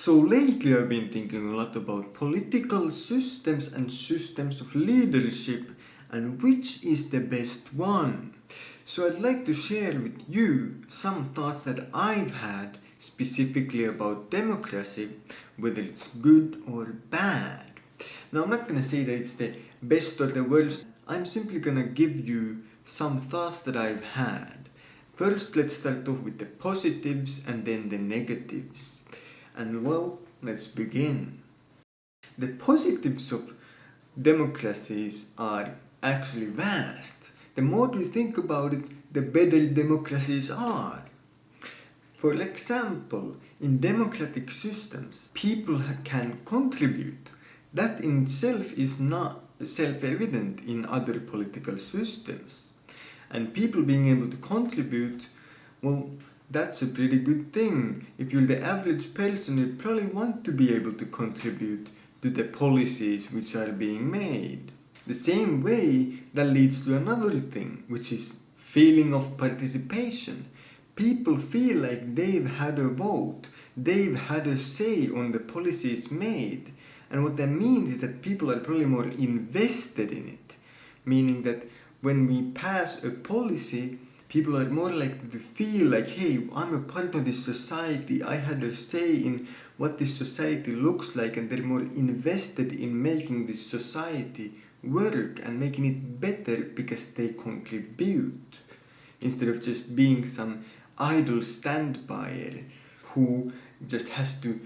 So lately I've been thinking a lot about political systems and systems of leadership and which is the best one. So I'd like to share with you some thoughts that I've had specifically about democracy, whether it's good or bad. Now I'm not gonna say that it's the best or the worst, I'm simply gonna give you some thoughts that I've had. First, let's start off with the positives and then the negatives. And well, let's begin. The positives of democracies are actually vast. The more you think about it, the better democracies are. For example, in democratic systems, people can contribute. That in itself is not self-evident in other political systems. And people being able to contribute, well, that's a pretty good thing. If you're the average person, you probably want to be able to contribute to the policies which are being made. The same way that leads to another thing, which is feeling of participation. People feel like they've had a vote, they've had a say on the policies made. And what that means is that people are probably more invested in it. Meaning that when we pass a policy, people are more likely to feel like, hey, I'm a part of this society, I had a say in what this society looks like, and they're more invested in making this society work and making it better because they contribute. Instead of just being some idle standbyer who just has to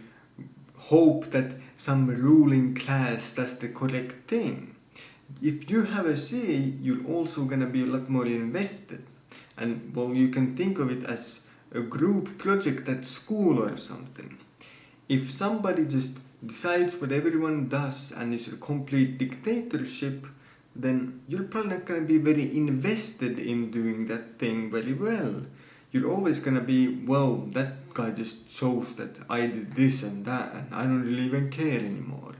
hope that some ruling class does the correct thing. If you have a say, you're also gonna be a lot more invested. And well, you can think of it as a group project at school or something. If somebody just decides what everyone does and is a complete dictatorship, then you're probably not going to be very invested in doing that thing very well. You're always going to be, well, that guy just shows that I did this and that and I don't really even care anymore.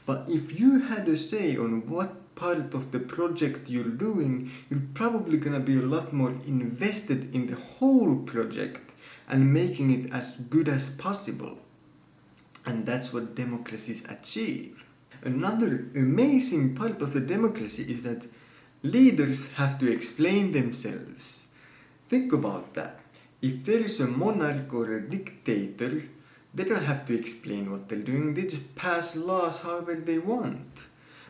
But if you had a say on what part of the project you're doing, you're probably going to be a lot more invested in the whole project and making it as good as possible. And that's what democracies achieve. Another amazing part of the democracy is that leaders have to explain themselves. Think about that. If there is a monarch or a dictator, they don't have to explain what they're doing, they just pass laws however they want.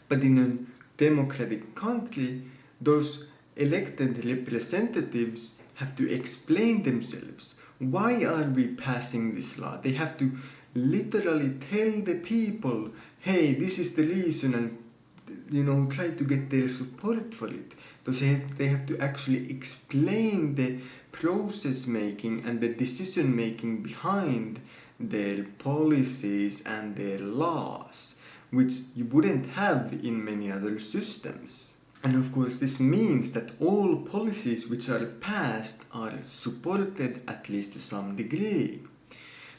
But in a democratic country, those elected representatives have to explain themselves. Why are we passing this law? They have to literally tell the people, hey, this is the reason, and try to get their support for it. They have to actually explain the process making and the decision making behind their policies and their laws, which you wouldn't have in many other systems. And of course, this means that all policies which are passed are supported at least to some degree.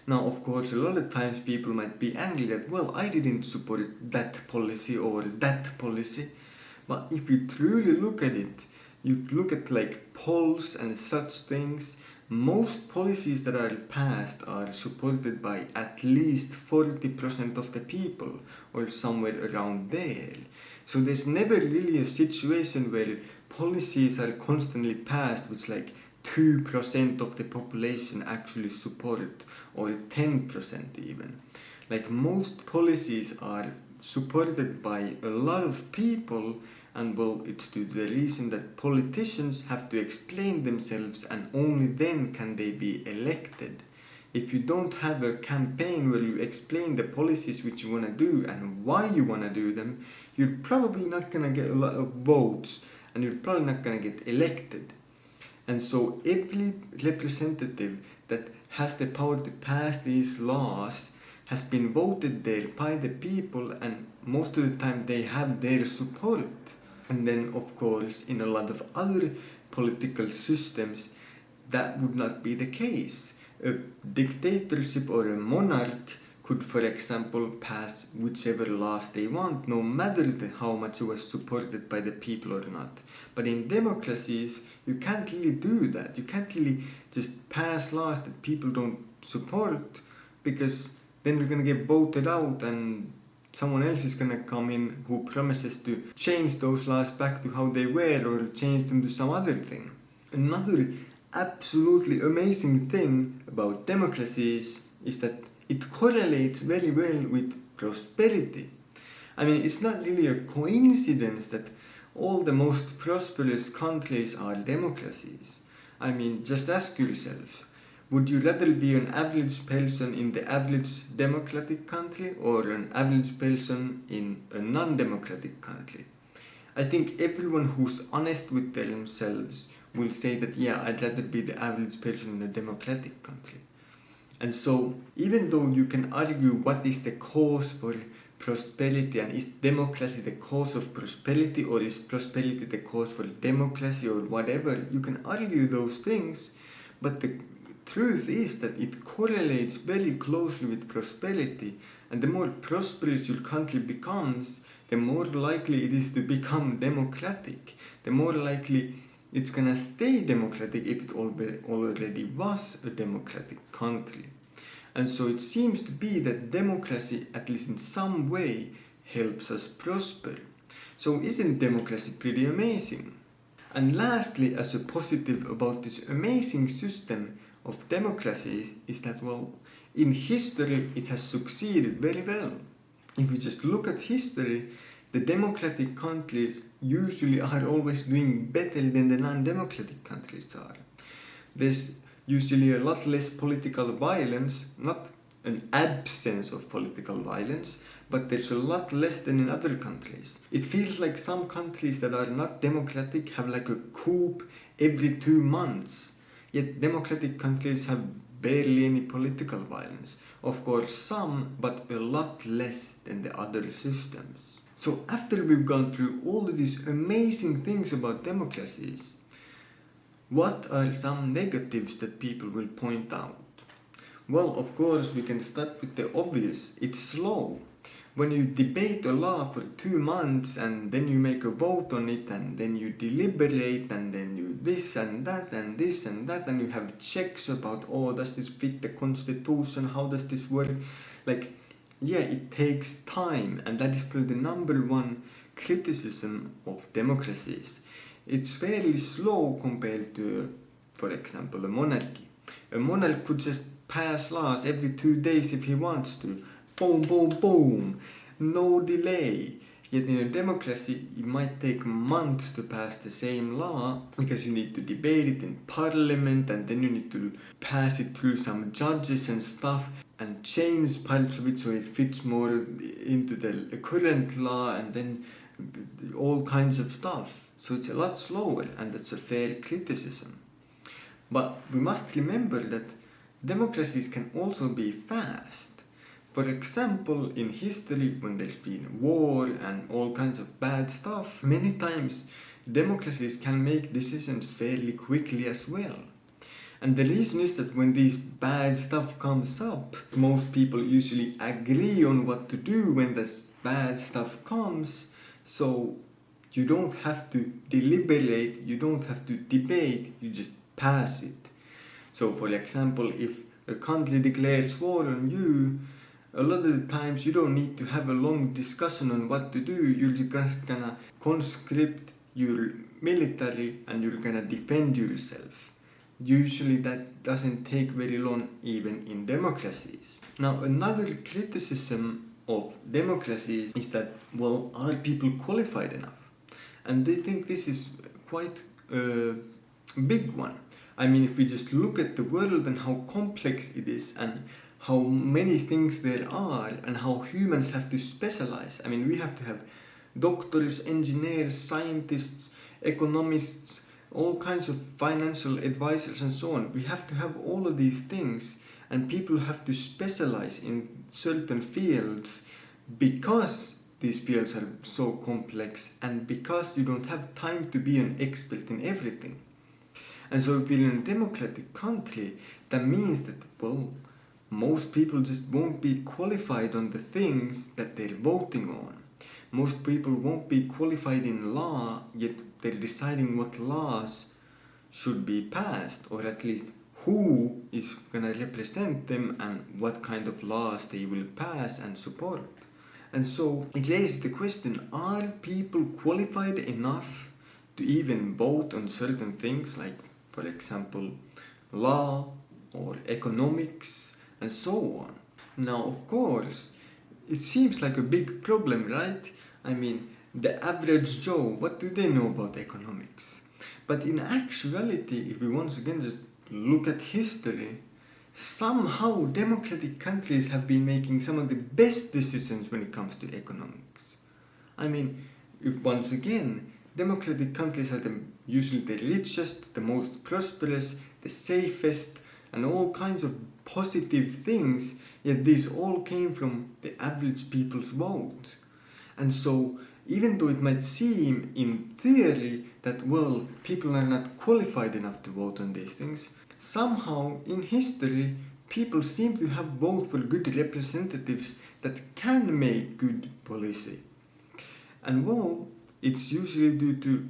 Now, of course, a lot of times people might be angry that, well, I didn't support that policy or that policy. But if you truly look at it, you look at like polls and such things, most policies that are passed are supported by at least 40% of the people or somewhere around there. So there's never really a situation where policies are constantly passed which like 2% of the population actually support, or 10% even. Like most policies are supported by a lot of people, and well, it's to the reason that politicians have to explain themselves and only then can they be elected. If you don't have a campaign where you explain the policies which you want to do and why you want to do them, you're probably not going to get a lot of votes and you're probably not going to get elected. And so every representative that has the power to pass these laws has been voted there by the people, and most of the time they have their support. And then of course in a lot of other political systems that would not be the case. A dictatorship or a monarch could, for example, pass whichever laws they want, no matter how much it was supported by the people or not. But in democracies, you can't really do that. You can't really just pass laws that people don't support, because then we're gonna get voted out and someone else is gonna come in who promises to change those laws back to how they were or change them to some other thing. Another absolutely amazing thing about democracies is that it correlates very well with prosperity. I mean, it's not really a coincidence that all the most prosperous countries are democracies. I mean, just ask yourselves, would you rather be an average person in the average democratic country or an average person in a non-democratic country? I think everyone who's honest with themselves will say that, yeah, I'd rather be the average person in a democratic country. And so, even though you can argue what is the cause for prosperity, and is democracy the cause of prosperity, or is prosperity the cause for democracy, or whatever, you can argue those things, but the truth is that it correlates very closely with prosperity, and the more prosperous your country becomes, the more likely it is to become democratic, the more likely it's gonna stay democratic if it already was a democratic country. And so it seems to be that democracy, at least in some way, helps us prosper. So isn't democracy pretty amazing? And lastly, as a positive about this amazing system of democracies is that, well, in history it has succeeded very well. If we just look at history, the democratic countries usually are always doing better than the non-democratic countries are. There's usually a lot less political violence, not an absence of political violence, but there's a lot less than in other countries. It feels like some countries that are not democratic have like a coup every 2 months, yet democratic countries have barely any political violence. Of course some, but a lot less than the other systems. So after we've gone through all of these amazing things about democracies, what are some negatives that people will point out? Well, of course, we can start with the obvious. It's slow. When you debate a law for 2 months and then you make a vote on it and then you deliberate and then you this and that and this and that and you have checks about, oh, does this fit the constitution? How does this work? Like, yeah, it takes time, and that is probably the number one criticism of democracies. It's fairly slow compared to, for example, a monarchy. A monarch could just pass laws every 2 days if he wants to. Boom, boom, boom. No delay. Yet in a democracy, it might take months to pass the same law because you need to debate it in parliament and then you need to pass it through some judges and stuff and change parts of it so it fits more into the current law and then all kinds of stuff. So it's a lot slower, and that's a fair criticism. But we must remember that democracies can also be fast. For example, in history, when there's been war and all kinds of bad stuff, many times democracies can make decisions fairly quickly as well. And the reason is that when these bad stuff comes up, most people usually agree on what to do when this bad stuff comes, so you don't have to deliberate, you don't have to debate, you just pass it. So for example, if a country declares war on you, a lot of the times you don't need to have a long discussion on what to do, you're just gonna conscript your military and you're gonna defend yourself. Usually that doesn't take very long even in democracies. Now another criticism of democracies is that, well, are people qualified enough? And they think this is quite a big one. I mean, if we just look at the world and how complex it is and how many things there are and how humans have to specialize. I mean, we have to have doctors, engineers, scientists, economists, all kinds of financial advisors and so on. We have to have all of these things, and people have to specialize in certain fields because these fields are so complex and because you don't have time to be an expert in everything. And so if you're in a democratic country, that means that, well, most people just won't be qualified on the things that they're voting on. Most people won't be qualified in law, yet they're deciding what laws should be passed, or at least who is gonna represent them and what kind of laws they will pass and support. And so it raises the question, are people qualified enough to even vote on certain things like, for example, law or economics and so on? Now, of course, it seems like a big problem, right? I mean, the average Joe, what do they know about economics? But in actuality, if we once again just look at history, somehow democratic countries have been making some of the best decisions when it comes to economics. I mean, if once again, democratic countries are usually the richest, the most prosperous, the safest, and all kinds of positive things, yet these all came from the average people's vote. And so, even though it might seem in theory that, well, people are not qualified enough to vote on these things, somehow in history people seem to have voted for good representatives that can make good policy. And well, it's usually due to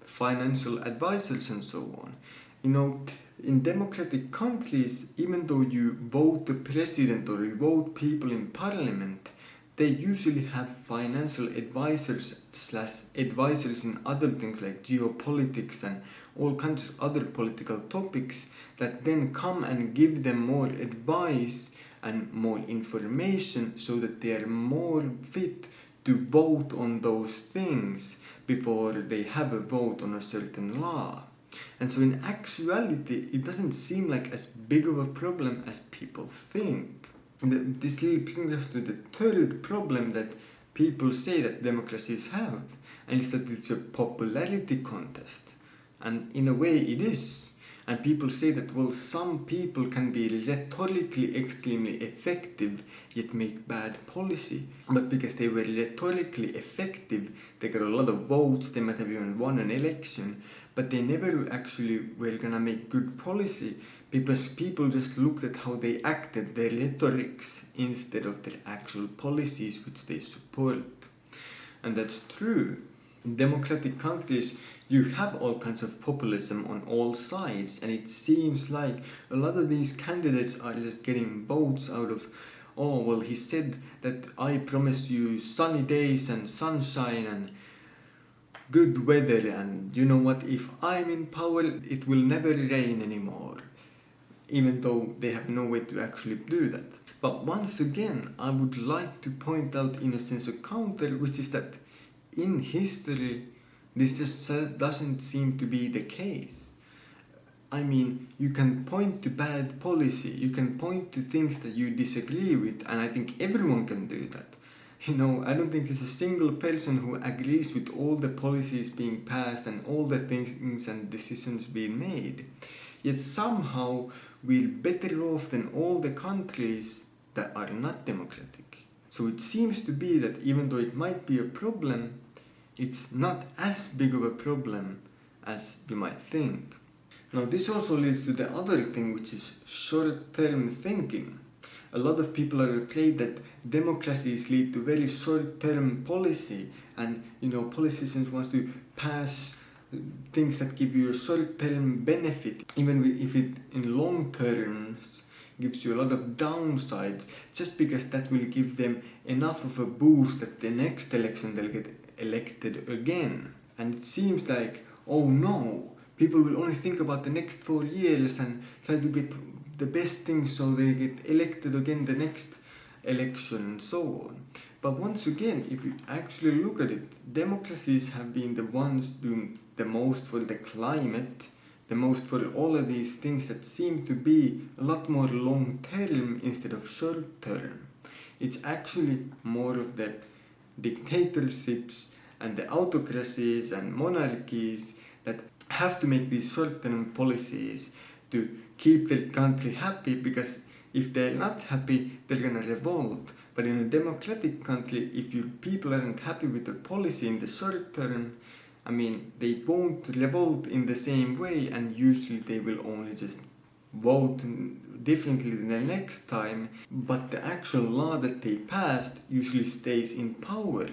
financial advisors and so on. You know, in democratic countries, even though you vote the president or you vote people in parliament, they usually have financial advisors / advisors in other things like geopolitics and all kinds of other political topics that then come and give them more advice and more information so that they are more fit to vote on those things before they have a vote on a certain law. And so in actuality, it doesn't seem like as big of a problem as people think. This really brings us to the third problem that people say that democracies have, and it's that it's a popularity contest. And in a way it is. And people say that, well, some people can be rhetorically extremely effective yet make bad policy. But because they were rhetorically effective, they got a lot of votes, they might have even won an election, but they never actually were gonna make good policy because people just looked at how they acted, their rhetorics, instead of their actual policies which they support. And that's true. In democratic countries, you have all kinds of populism on all sides, and it seems like a lot of these candidates are just getting votes out of, oh, well, he said that I promise you sunny days and sunshine and good weather, and you know what, if I'm in power, it will never rain anymore, even though they have no way to actually do that. But once again, I would like to point out in a sense a counter, which is that in history, this just doesn't seem to be the case. I mean, you can point to bad policy, you can point to things that you disagree with, and I think everyone can do that. You know, I don't think there's a single person who agrees with all the policies being passed and all the things and decisions being made. Yet somehow we're better off than all the countries that are not democratic. So it seems to be that even though it might be a problem, it's not as big of a problem as you might think. Now this also leads to the other thing, which is short-term thinking. A lot of people are afraid that democracies lead to very short-term policy, and politicians want to pass things that give you a short-term benefit, even if it in long terms gives you a lot of downsides, just because that will give them enough of a boost that the next election they'll get elected again. And it seems like, oh no, people will only think about the next 4 years and try to get the best things so they get elected again the next election and so on. But once again, if you actually look at it, democracies have been the ones doing the most for the climate, the most for all of these things that seem to be a lot more long term instead of short term. It's actually more of the dictatorships and the autocracies and monarchies that have to make these short-term policies to keep their country happy, because if they're not happy, they're gonna revolt. But in a democratic country, if your people aren't happy with the policy in the short term, I mean, they won't revolt in the same way, and usually they will only just vote differently the next time, but the actual law that they passed usually stays in power.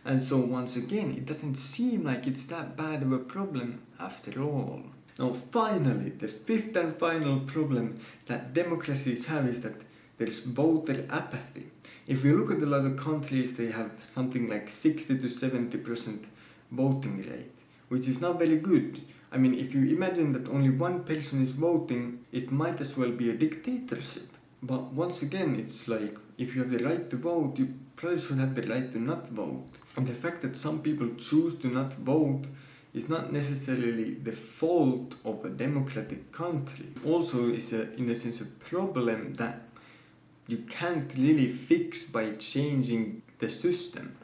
And so once again, it doesn't seem like it's that bad of a problem after all. Now finally, the fifth and final problem that democracies have is that there is voter apathy. If you look at a lot of countries, they have something like 60 to 70% voting rate, which is not very good. I mean, if you imagine that only one person is voting, it might as well be a dictatorship. But once again, it's like, if you have the right to vote, you probably should have the right to not vote. And the fact that some people choose to not vote is not necessarily the fault of a democratic country. Also is in a sense a problem that you can't really fix by changing the system.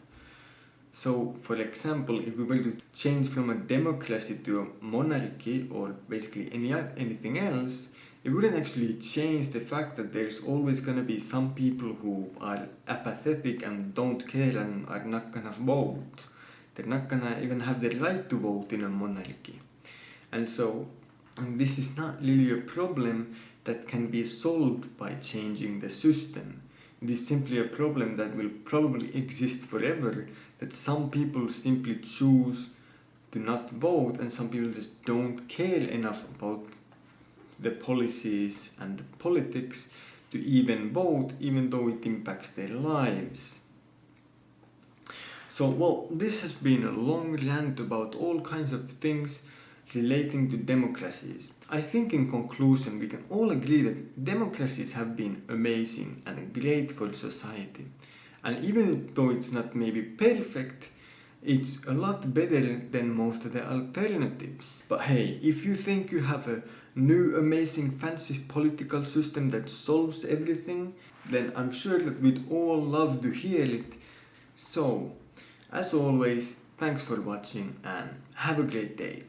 So, for example, if we were to change from a democracy to a monarchy or basically anything else, it wouldn't actually change the fact that there's always gonna be some people who are apathetic and don't care and are not gonna vote. They're not gonna even have the right to vote in a monarchy. And so, this is not really a problem that can be solved by changing the system. It is simply a problem that will probably exist forever, that some people simply choose to not vote and some people just don't care enough about the policies and the politics to even vote, even though it impacts their lives. So, well, this has been a long rant about all kinds of things relating to democracies. I think in conclusion we can all agree that democracies have been amazing and great for society. And even though it's not maybe perfect, it's a lot better than most of the alternatives. But hey, if you think you have a new amazing fancy political system that solves everything, then I'm sure that we'd all love to hear it. So, as always, thanks for watching and have a great day.